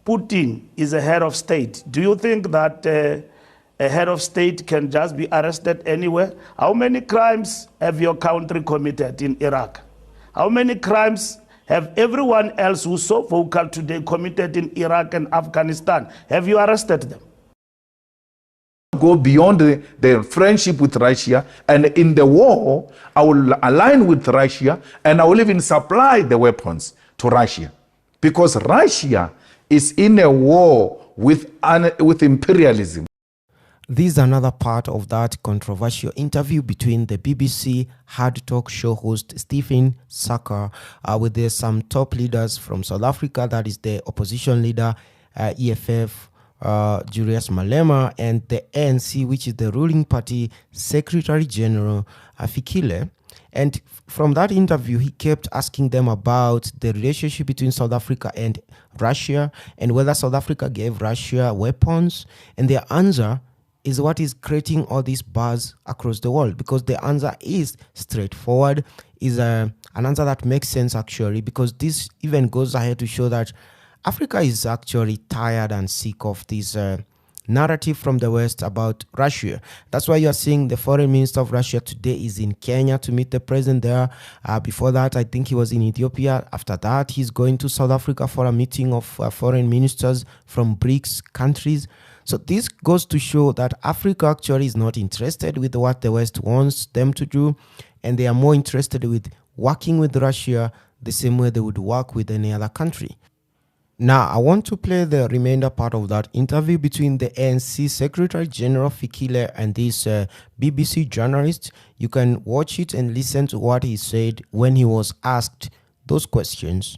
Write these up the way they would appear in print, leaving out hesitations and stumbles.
Putin is a head of state. Do you think that a head of state can just be arrested anywhere? How many crimes have your country committed in Iraq? How many crimes have everyone else who's so vocal today committed in Iraq and Afghanistan? Have you arrested them? Go beyond the friendship with Russia, and in the war, I will align with Russia, and I will even supply the weapons to Russia, because Russia is in a war with imperialism. This is another part of that controversial interview between the BBC Hard Talk show host Stephen Saka with some top leaders from South Africa, that is the opposition leader EFF, Julius Malema, and the ANC, which is the ruling party Secretary General Fikile. And from that interview, he kept asking them about the relationship between South Africa and Russia, and whether South Africa gave Russia weapons. And their answer is what is creating all this buzz across the world, because the answer is straightforward, is an answer that makes sense actually, because this even goes ahead to show that Africa is actually tired and sick of this narrative from the West about Russia. That's why you're seeing the foreign minister of Russia today is in Kenya to meet the president there. Before that, I think he was in Ethiopia. After that, he's going to South Africa for a meeting of foreign ministers from BRICS countries. So this goes to show that Africa actually is not interested with what the West wants them to do, and they are more interested with working with Russia the same way they would work with any other country. Now, I want to play the remainder part of that interview between the ANC Secretary General Fikile and this BBC journalist. You can watch it and listen to what he said when he was asked those questions.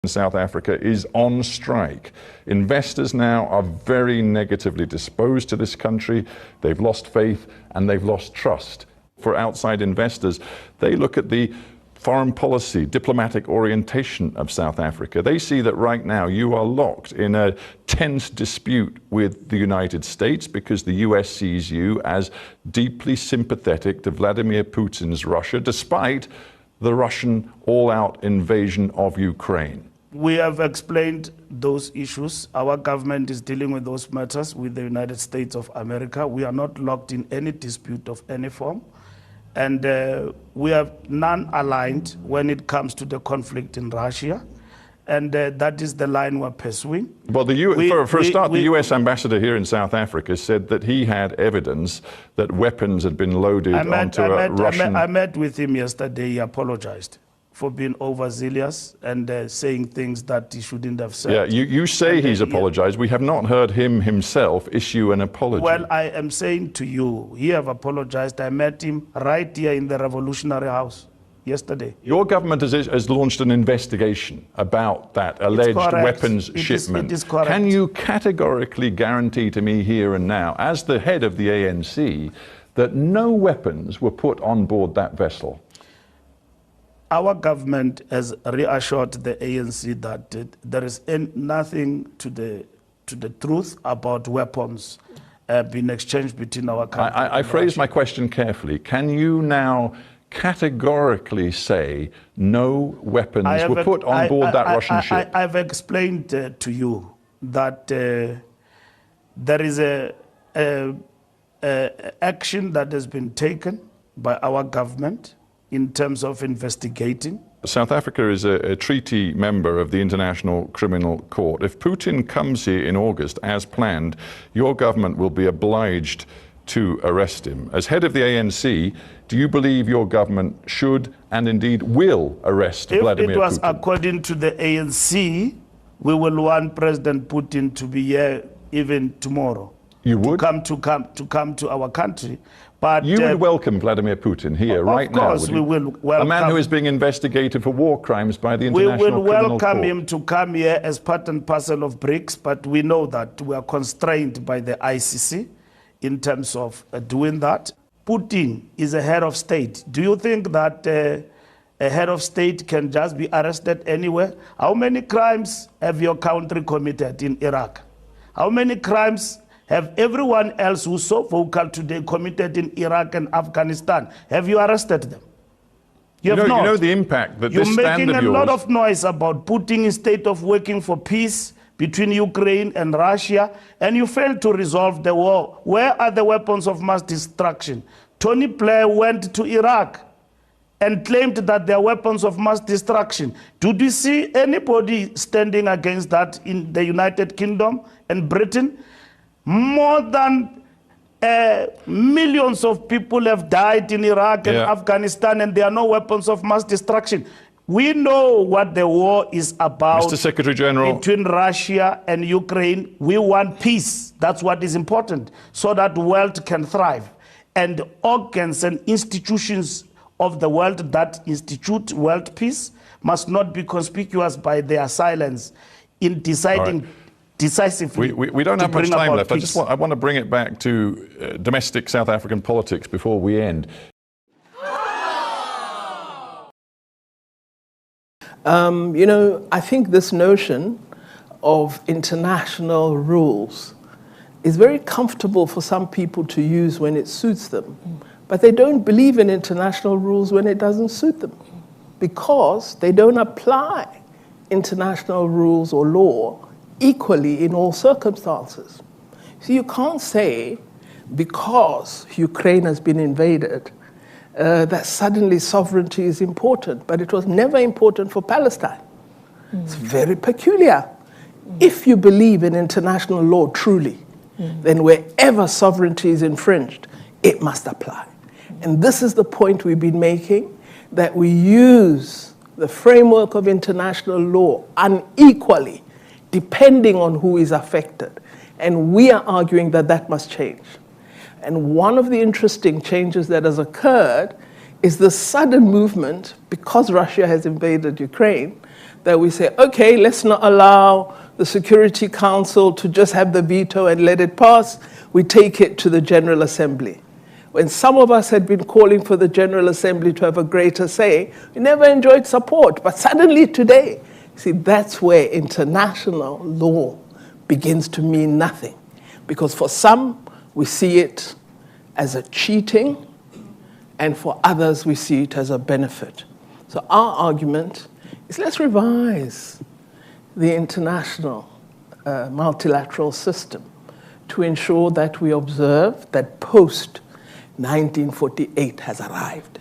South Africa is on strike. Investors now are very negatively disposed to this country. They've lost faith and they've lost trust. For outside investors, they look at the foreign policy, diplomatic orientation of South Africa. They see that right now you are locked in a tense dispute with the United States because the US sees you as deeply sympathetic to Vladimir Putin's Russia, despite the Russian all-out invasion of Ukraine. We have explained those issues. Our government is dealing with those matters with the United States of America. We are not locked in any dispute of any form. And we are non-aligned when it comes to the conflict in Russia. And that is the line we're pursuing. Well, for a start, the US ambassador here in South Africa said that he had evidence that weapons had been loaded onto a Russian... I met with him yesterday. He apologized for being overzealous and saying things that he shouldn't have said. Yeah, you say he's apologized. We have not heard him himself issue an apology. Well, I am saying to you, he have apologized. I met him right here in the Revolutionary House yesterday. Your government has launched an investigation about that alleged weapons shipment. It is correct. Can you categorically guarantee to me here and now, as the head of the ANC, that no weapons were put on board that vessel? Our government has reassured the ANC that there is nothing to the truth about weapons being exchanged between our countries. I phrased my question carefully. Can you now categorically say no weapons were put on board that Russian ship? I've explained to you that there is a action that has been taken by our government in terms of investigating. South Africa is a treaty member of the International Criminal Court. If Putin comes here in August as planned, your government will be obliged to arrest him. As head of the ANC, do you believe your government should and indeed will arrest Vladimir Putin? If it was according to the ANC, we will want President Putin to be here even tomorrow. You would? To come to our country. But you would welcome Vladimir Putin here right now? Of course we will welcome. A man who is being investigated for war crimes by the International Criminal Court. We will welcome him to come here as part and parcel of BRICS, but we know that we are constrained by the ICC in terms of doing that. Putin is a head of state. Do you think that a head of state can just be arrested anywhere? How many crimes have your country committed in Iraq? How many crimes have everyone else who's so vocal today committed in Iraq and Afghanistan? Have you arrested them? You have not. You know the impact that You're this stand making of a yours... lot of noise about putting in state of working for peace between Ukraine and Russia, and you failed to resolve the war. Where are the weapons of mass destruction? Tony Blair went to Iraq and claimed that there are weapons of mass destruction. Did you see anybody standing against that in the United Kingdom and Britain? More than millions of people have died in Iraq and Afghanistan, and there are no weapons of mass destruction. We know what the war is about. Mr. Secretary General, between Russia and Ukraine. We want peace. That's what is important, so that the world can thrive. And organs and institutions of the world that institute world peace must not be conspicuous by their silence in deciding decisively. We don't have much time left. Peace. I want to bring it back to domestic South African politics before we end. You know, I think this notion of international rules is very comfortable for some people to use when it suits them, but they don't believe in international rules when it doesn't suit them, because they don't apply international rules or law equally in all circumstances. So you can't say because Ukraine has been invaded that suddenly sovereignty is important, but it was never important for Palestine. It's very peculiar. If you believe in international law truly, then wherever sovereignty is infringed, it must apply. And this is the point we've been making, that we use the framework of international law unequally, depending on who is affected. And we are arguing that that must change. And one of the interesting changes that has occurred is the sudden movement, because Russia has invaded Ukraine, that we say, okay, let's not allow the Security Council to just have the veto and let it pass. We take it to the General Assembly. When some of us had been calling for the General Assembly to have a greater say, we never enjoyed support. But suddenly today, see, that's where international law begins to mean nothing. Because for some, we see it as a cheating, and for others, we see it as a benefit. So our argument is, let's revise the international multilateral system to ensure that we observe that post-1948 has arrived.